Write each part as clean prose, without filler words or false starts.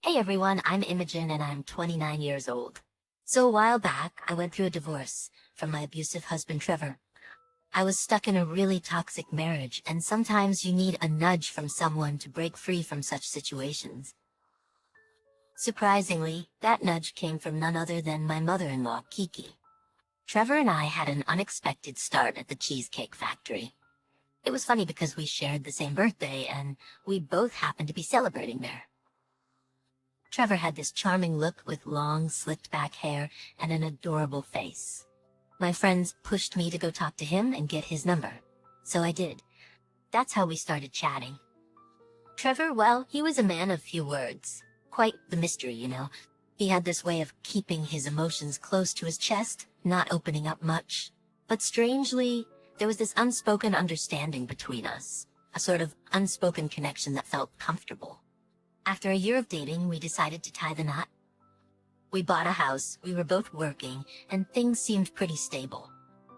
Hey everyone, I'm Imogen and I'm 29 years old. So a while back, I went through a divorce from my abusive husband Trevor. I was stuck in a really toxic marriage, and sometimes you need a nudge from someone to break free from such situations. Surprisingly, that nudge came from none other than my mother-in-law, Kiki. Trevor and I had an unexpected start at the Cheesecake Factory. It was funny because we shared the same birthday and we both happened to be celebrating there. Trevor had this charming look with long, slicked-back hair and an adorable face. My friends pushed me to go talk to him and get his number. So I did. That's how we started chatting. Trevor, well, he was a man of few words. Quite the mystery, you know. He had this way of keeping his emotions close to his chest, not opening up much. But strangely, there was this unspoken understanding between us. A sort of unspoken connection that felt comfortable. After a year of dating, we decided to tie the knot. We bought a house, we were both working, and things seemed pretty stable.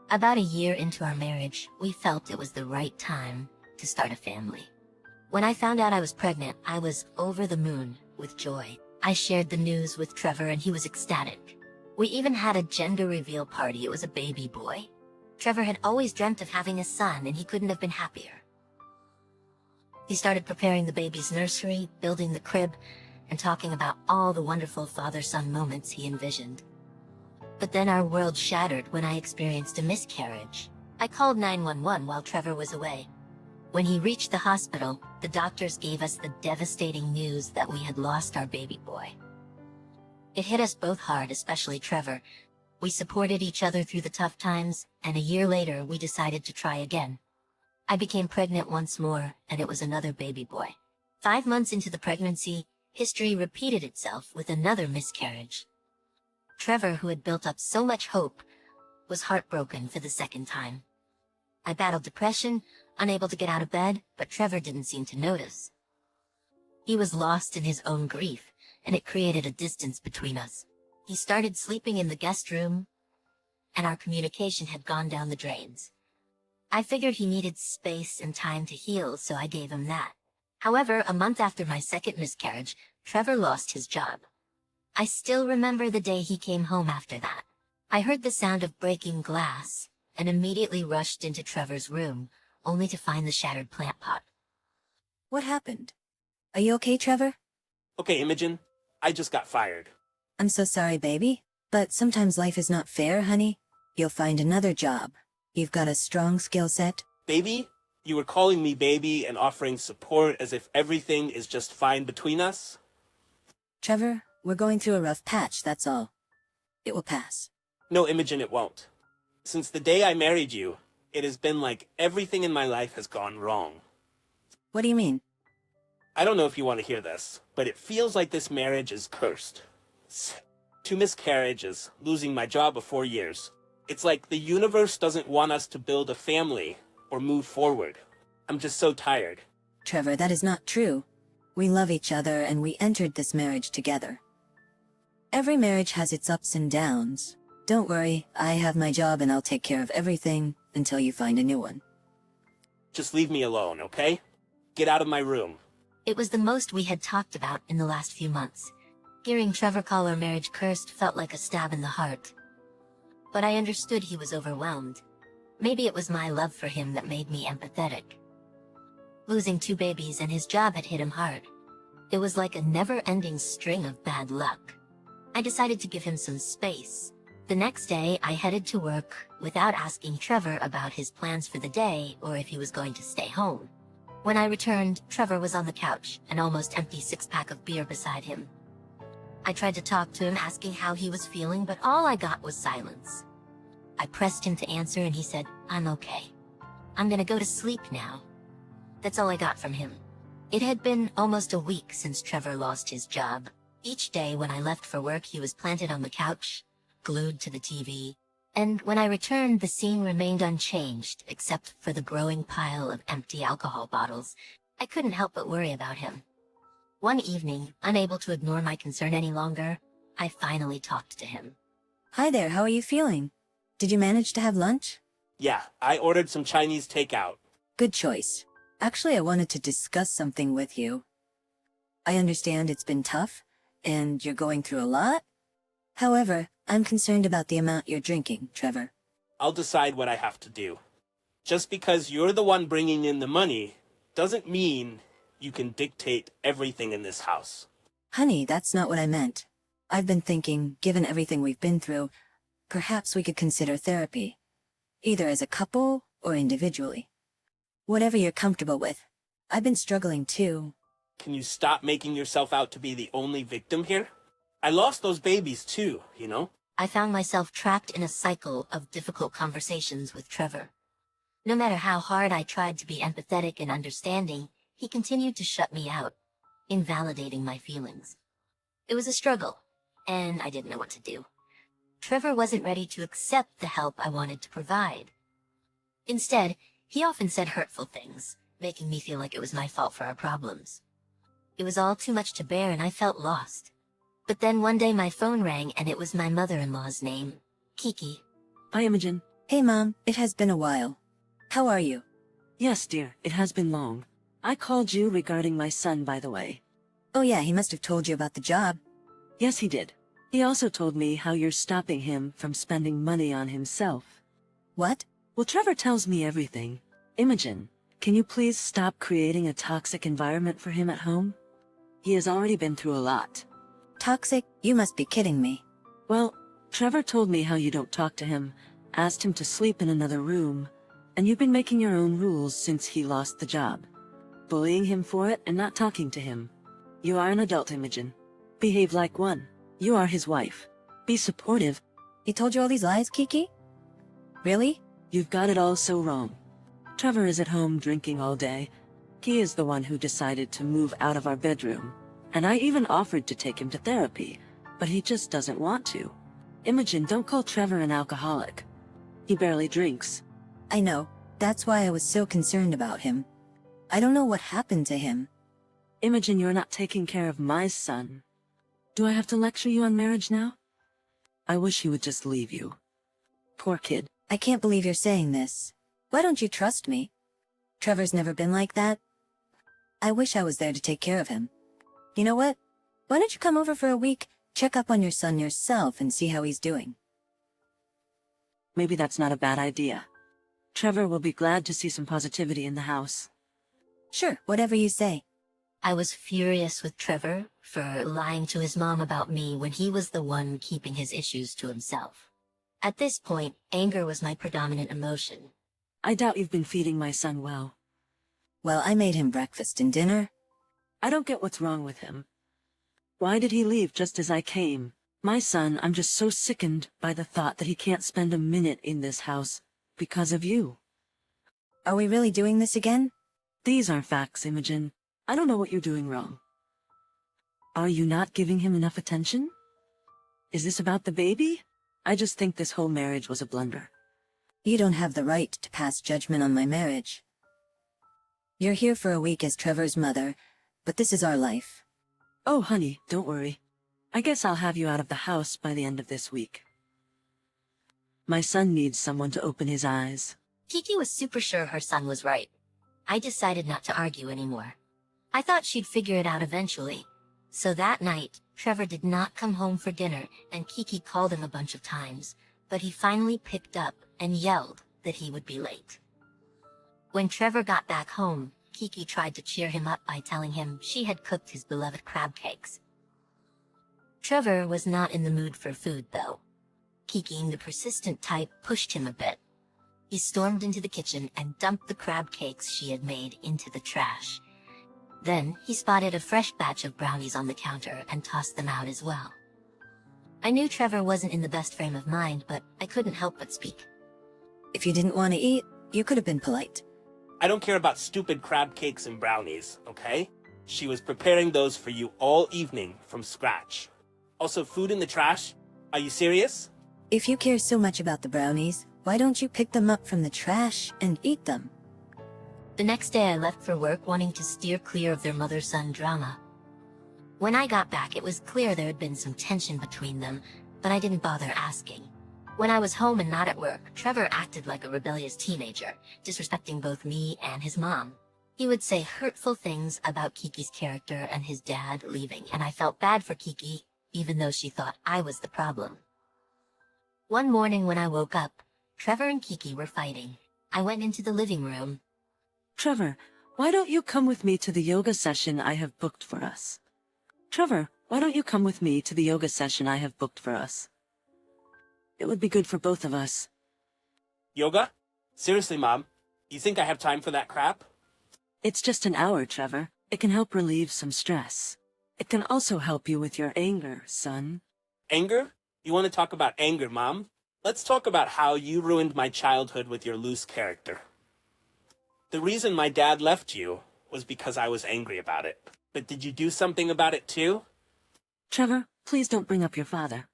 About a year into our marriage, we felt it was the right time to start a family. When I found out I was pregnant, I was over the moon with joy. I shared the news with Trevor and he was ecstatic. We even had a gender reveal party. It was a baby boy. Trevor had always dreamt of having a son and he couldn't have been happier. He started preparing the baby's nursery, building the crib, and talking about all the wonderful father-son moments he envisioned. But then our world shattered when I experienced a miscarriage. I called 911 while Trevor was away. When he reached the hospital, the doctors gave us the devastating news that we had lost our baby boy. It hit us both hard, especially Trevor. We supported each other through the tough times, and a year later we decided to try again. I became pregnant once more, and it was another baby boy. 5 months into the pregnancy, history repeated itself with another miscarriage. Trevor, who had built up so much hope, was heartbroken for the second time. I battled depression, unable to get out of bed, but Trevor didn't seem to notice. He was lost in his own grief, and it created a distance between us. He started sleeping in the guest room, and our communication had gone down the drains. I figured he needed space and time to heal, so I gave him that. However, a month after my second miscarriage, Trevor lost his job. I still remember the day he came home after that. I heard the sound of breaking glass, and immediately rushed into Trevor's room, only to find the shattered plant pot. What happened? Are you okay, Trevor? Okay, Imogen, I just got fired. I'm so sorry, baby. But sometimes life is not fair, honey. You'll find another job. You've got a strong skill set. Baby? You were calling me baby and offering support as if everything is just fine between us? Trevor, we're going through a rough patch, that's all. It will pass. No, Imogen, it won't. Since the day I married you, it has been like everything in my life has gone wrong. What do you mean? I don't know if you want to hear this, but it feels like this marriage is cursed. 2 miscarriages, losing my job of 4 years. It's like the universe doesn't want us to build a family or move forward. I'm just so tired. Trevor, that is not true. We love each other and we entered this marriage together. Every marriage has its ups and downs. Don't worry, I have my job and I'll take care of everything until you find a new one. Just leave me alone, okay? Get out of my room. It was the most we had talked about in the last few months. Hearing Trevor call our marriage cursed felt like a stab in the heart. But I understood he was overwhelmed. Maybe it was my love for him that made me empathetic. Losing 2 babies and his job had hit him hard. It was like a never-ending string of bad luck. I decided to give him some space. The next day, I headed to work without asking Trevor about his plans for the day or if he was going to stay home. When I returned, Trevor was on the couch, an almost empty 6-pack of beer beside him. I tried to talk to him, asking how he was feeling, but all I got was silence. I pressed him to answer and he said, "I'm okay. I'm gonna go to sleep now." That's all I got from him. It had been almost a week since Trevor lost his job. Each day when I left for work, he was planted on the couch, glued to the TV. And when I returned, the scene remained unchanged, except for the growing pile of empty alcohol bottles. I couldn't help but worry about him. One evening, unable to ignore my concern any longer, I finally talked to him. Hi there, how are you feeling? Did you manage to have lunch? Yeah, I ordered some Chinese takeout. Good choice. Actually, I wanted to discuss something with you. I understand it's been tough, and you're going through a lot. However, I'm concerned about the amount you're drinking, Trevor. I'll decide what I have to do. Just because you're the one bringing in the money doesn't mean you can dictate everything in this house. Honey, that's not what I meant. I've been thinking, given everything we've been through, perhaps we could consider therapy. Either as a couple or individually. Whatever you're comfortable with. I've been struggling too. Can you stop making yourself out to be the only victim here? I lost those babies too, you know? I found myself trapped in a cycle of difficult conversations with Trevor. No matter how hard I tried to be empathetic and understanding, he continued to shut me out, invalidating my feelings. It was a struggle, and I didn't know what to do. Trevor wasn't ready to accept the help I wanted to provide. Instead, he often said hurtful things, making me feel like it was my fault for our problems. It was all too much to bear and I felt lost. But then one day my phone rang and it was my mother-in-law's name, Kiki. Hi, Imogen. Hey Mom, it has been a while. How are you? Yes, dear, it has been long. I called you regarding my son, by the way. Oh yeah, he must have told you about the job. Yes, he did. He also told me how you're stopping him from spending money on himself. What? Well, Trevor tells me everything. Imogen, can you please stop creating a toxic environment for him at home? He has already been through a lot. Toxic? You must be kidding me. Well, Trevor told me how you don't talk to him, asked him to sleep in another room, and you've been making your own rules since he lost the job. Bullying him for it and not talking to him. You are an adult, Imogen. Behave like one. You are his wife. Be supportive. He told you all these lies, Kiki? Really? You've got it all so wrong. Trevor is at home drinking all day. He is the one who decided to move out of our bedroom. And I even offered to take him to therapy, but he just doesn't want to. Imogen, don't call Trevor an alcoholic. He barely drinks. I know. That's why I was so concerned about him. I don't know what happened to him. Imogen, you're not taking care of my son. Do I have to lecture you on marriage now? I wish he would just leave you. Poor kid. I can't believe you're saying this. Why don't you trust me? Trevor's never been like that. I wish I was there to take care of him. You know what? Why don't you come over for a week, check up on your son yourself and see how he's doing? Maybe that's not a bad idea. Trevor will be glad to see some positivity in the house. Sure, whatever you say. I was furious with Trevor for lying to his mom about me when he was the one keeping his issues to himself. At this point, anger was my predominant emotion. I doubt you've been feeding my son well. Well, I made him breakfast and dinner. I don't get what's wrong with him. Why did he leave just as I came? My son, I'm just so sickened by the thought that he can't spend a minute in this house because of you. Are we really doing this again? These are facts, Imogen. I don't know what you're doing wrong. Are you not giving him enough attention? Is this about the baby? I just think this whole marriage was a blunder. You don't have the right to pass judgment on my marriage. You're here for a week as Trevor's mother, but this is our life. Oh, honey, don't worry. I guess I'll have you out of the house by the end of this week. My son needs someone to open his eyes. Kiki was super sure her son was right. I decided not to argue anymore. I thought she'd figure it out eventually. So that night, Trevor did not come home for dinner and Kiki called him a bunch of times, but he finally picked up and yelled that he would be late. When Trevor got back home, Kiki tried to cheer him up by telling him she had cooked his beloved crab cakes. Trevor was not in the mood for food, though. Kiki, the persistent type, pushed him a bit. He stormed into the kitchen and dumped the crab cakes she had made into the trash. Then, he spotted a fresh batch of brownies on the counter and tossed them out as well. I knew Trevor wasn't in the best frame of mind, but I couldn't help but speak. If you didn't want to eat, you could have been polite. I don't care about stupid crab cakes and brownies, okay? She was preparing those for you all evening from scratch. Also, food in the trash? Are you serious? If you care so much about the brownies, why don't you pick them up from the trash and eat them? The next day I left for work wanting to steer clear of their mother-son drama. When I got back, it was clear there had been some tension between them, but I didn't bother asking. When I was home and not at work, Trevor acted like a rebellious teenager, disrespecting both me and his mom. He would say hurtful things about Kiki's character and his dad leaving, and I felt bad for Kiki, even though she thought I was the problem. One morning when I woke up, Trevor and Kiki were fighting. I went into the living room. Trevor, why don't you come with me to the yoga session I have booked for us? Trevor, why don't you come with me to the yoga session I have booked for us? It would be good for both of us. Yoga? Seriously, Mom, you think I have time for that crap? It's just an hour, Trevor. It can help relieve some stress. It can also help you with your anger, son. Anger? You want to talk about anger, Mom? Let's talk about how you ruined my childhood with your loose character. The reason my dad left you was because I was angry about it. But did you do something about it too? Trevor, please don't bring up your father.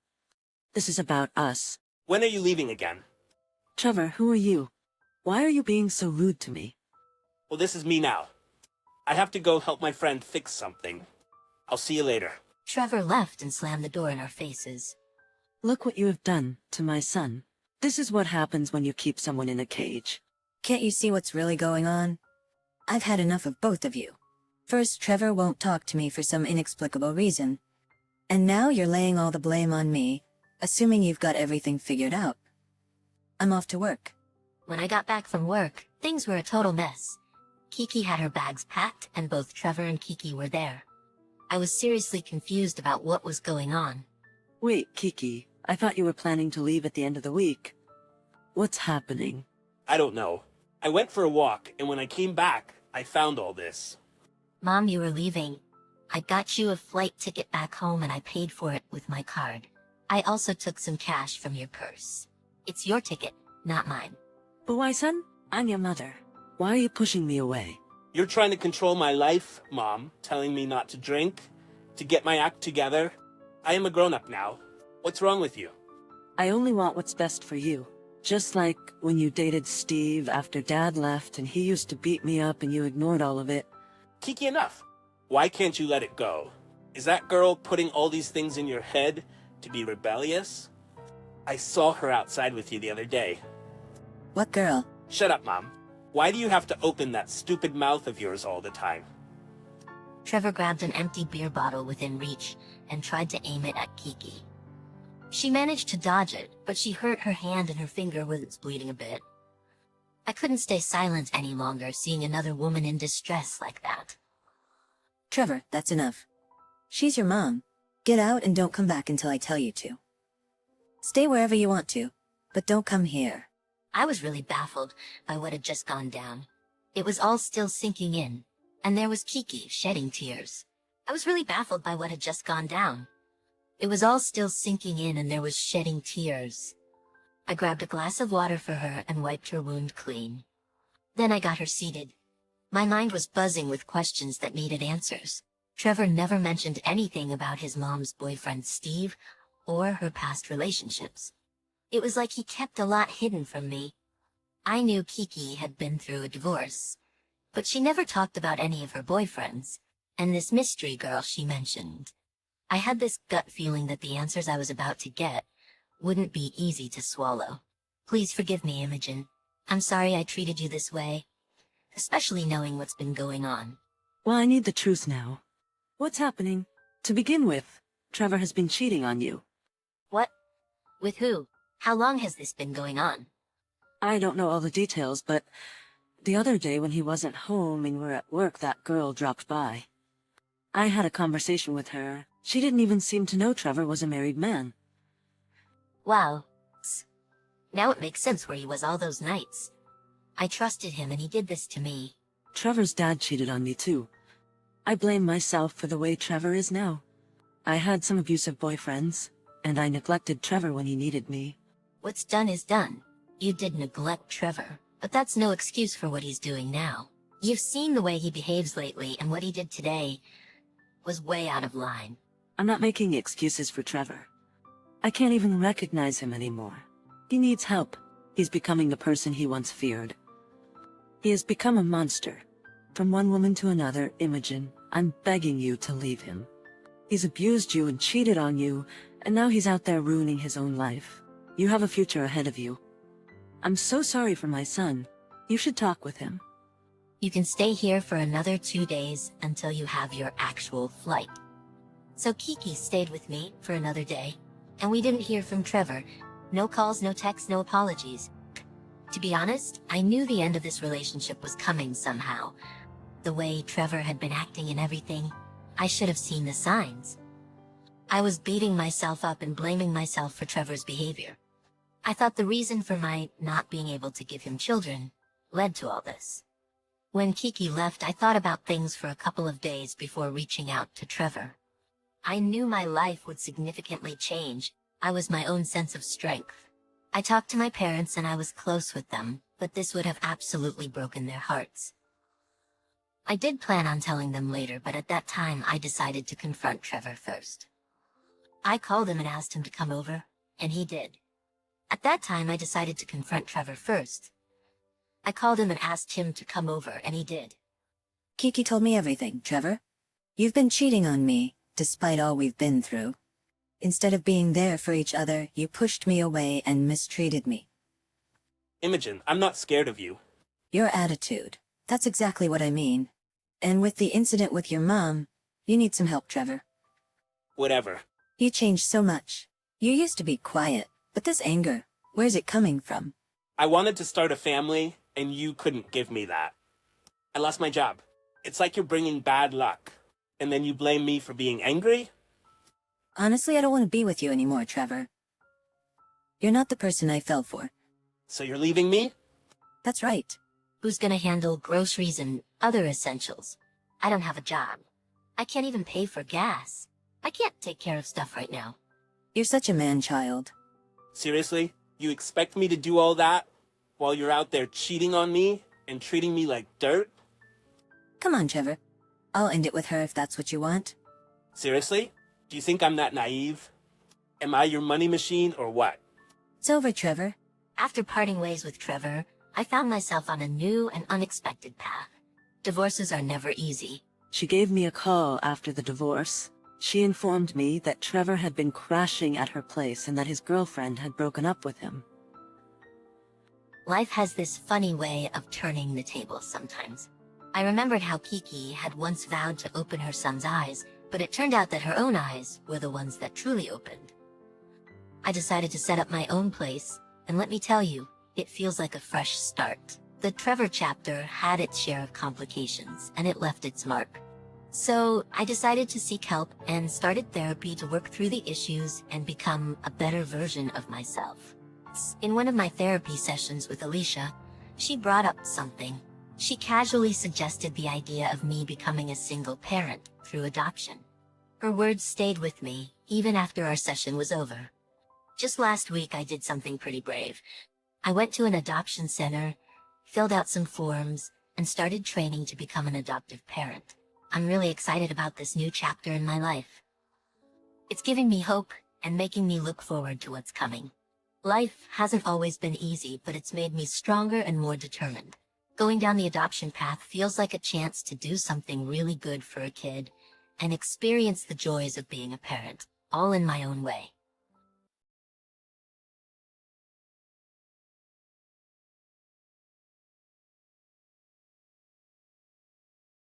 This is about us. When are you leaving again? Trevor, who are you? Why are you being so rude to me? Well, this is me now. I have to go help my friend fix something. I'll see you later. Trevor left and slammed the door in our faces. Look what you have done to my son. This is what happens when you keep someone in a cage. Can't you see what's really going on? I've had enough of both of you. First, Trevor won't talk to me for some inexplicable reason. And now you're laying all the blame on me, assuming you've got everything figured out. I'm off to work. When I got back from work, things were a total mess. Kiki had her bags packed, and both Trevor and Kiki were there. I was seriously confused about what was going on. Wait, Kiki, I thought you were planning to leave at the end of the week. What's happening? I don't know. I went for a walk, and when I came back, I found all this. Mom, you were leaving. I got you a flight ticket back home and I paid for it with my card. I also took some cash from your purse. It's your ticket, not mine. But why, son? I'm your mother. Why are you pushing me away? You're trying to control my life, Mom, telling me not to drink, to get my act together. I am a grown-up now. What's wrong with you? I only want what's best for you. Just like when you dated Steve after Dad left and he used to beat me up and you ignored all of it. Kiki, enough. Why can't you let it go? Is that girl putting all these things in your head to be rebellious? I saw her outside with you the other day. What girl? Shut up, Mom. Why do you have to open that stupid mouth of yours all the time? Trevor grabbed an empty beer bottle within reach and tried to aim it at Kiki. She managed to dodge it, but she hurt her hand and her finger was bleeding a bit. I couldn't stay silent any longer seeing another woman in distress like that. Trevor, that's enough. She's your mom. Get out and don't come back until I tell you to. Stay wherever you want to, but don't come here. I was really baffled by what had just gone down. It was all still sinking in, and there was Kiki shedding tears. I was really baffled by what had just gone down. It was all still sinking in and there was shedding tears. I grabbed a glass of water for her and wiped her wound clean. Then I got her seated. My mind was buzzing with questions that needed answers. Trevor never mentioned anything about his mom's boyfriend Steve or her past relationships. It was like he kept a lot hidden from me. I knew Kiki had been through a divorce, but she never talked about any of her boyfriends, and this mystery girl she mentioned. I had this gut feeling that the answers I was about to get wouldn't be easy to swallow. Please forgive me, Imogen. I'm sorry I treated you this way, especially knowing what's been going on. Well, I need the truth now. What's happening? To begin with, Trevor has been cheating on you. What? With who? How long has this been going on? I don't know all the details, but the other day when he wasn't home and we were at work, that girl dropped by. I had a conversation with her. She didn't even seem to know Trevor was a married man. Wow. Now it makes sense where he was all those nights. I trusted him and he did this to me. Trevor's dad cheated on me too. I blame myself for the way Trevor is now. I had some abusive boyfriends, and I neglected Trevor when he needed me. What's done is done. You did neglect Trevor, but that's no excuse for what he's doing now. You've seen the way he behaves lately, and what he did today was way out of line. I'm not making excuses for Trevor. I can't even recognize him anymore. He needs help. He's becoming the person he once feared. He has become a monster. From one woman to another, Imogen, I'm begging you to leave him. He's abused you and cheated on you, and now he's out there ruining his own life. You have a future ahead of you. I'm so sorry for my son. You should talk with him. You can stay here for another 2 days until you have your actual flight. So Kiki stayed with me for another day, and we didn't hear from Trevor. No calls, no texts, no apologies. To be honest, I knew the end of this relationship was coming somehow. The way Trevor had been acting and everything, I should have seen the signs. I was beating myself up and blaming myself for Trevor's behavior. I thought the reason for my not being able to give him children led to all this. When Kiki left, I thought about things for a couple of days before reaching out to Trevor. I knew my life would significantly change. I was my own sense of strength. I talked to my parents and I was close with them, but this would have absolutely broken their hearts. I did plan on telling them later, but at that time I decided to confront Trevor first. I called him and asked him to come over, and he did. At that time I decided to confront Trevor first. I called him and asked him to come over, and he did. Kiki told me everything, Trevor. You've been cheating on me, despite all we've been through. Instead of being there for each other, you pushed me away and mistreated me. Imogen, I'm not scared of you. Your attitude. That's exactly what I mean. And with the incident with your mom, you need some help, Trevor. Whatever. You changed so much. You used to be quiet, but this anger, where's it coming from? I wanted to start a family, and you couldn't give me that. I lost my job. It's like you're bringing bad luck. And then you blame me for being angry? Honestly, I don't want to be with you anymore, Trevor. You're not the person I fell for. So you're leaving me? That's right. Who's gonna handle groceries and other essentials? I don't have a job. I can't even pay for gas. I can't take care of stuff right now. You're such a man-child. Seriously? You expect me to do all that while you're out there cheating on me and treating me like dirt? Come on, Trevor. I'll end it with her if that's what you want. Seriously? Do you think I'm that naive? Am I your money machine or what? It's over, Trevor. After parting ways with Trevor, I found myself on a new and unexpected path. Divorces are never easy. She gave me a call after the divorce. She informed me that Trevor had been crashing at her place and that his girlfriend had broken up with him. Life has this funny way of turning the tables sometimes. I remembered how Kiki had once vowed to open her son's eyes, but it turned out that her own eyes were the ones that truly opened. I decided to set up my own place, and let me tell you, it feels like a fresh start. The Trevor chapter had its share of complications, and it left its mark. So I decided to seek help and started therapy to work through the issues and become a better version of myself. In one of my therapy sessions with Alicia, she brought up something. She casually suggested the idea of me becoming a single parent through adoption. Her words stayed with me, even after our session was over. Just last week I did something pretty brave. I went to an adoption center, filled out some forms, and started training to become an adoptive parent. I'm really excited about this new chapter in my life. It's giving me hope and making me look forward to what's coming. Life hasn't always been easy, but it's made me stronger and more determined. Going down the adoption path feels like a chance to do something really good for a kid and experience the joys of being a parent, all in my own way.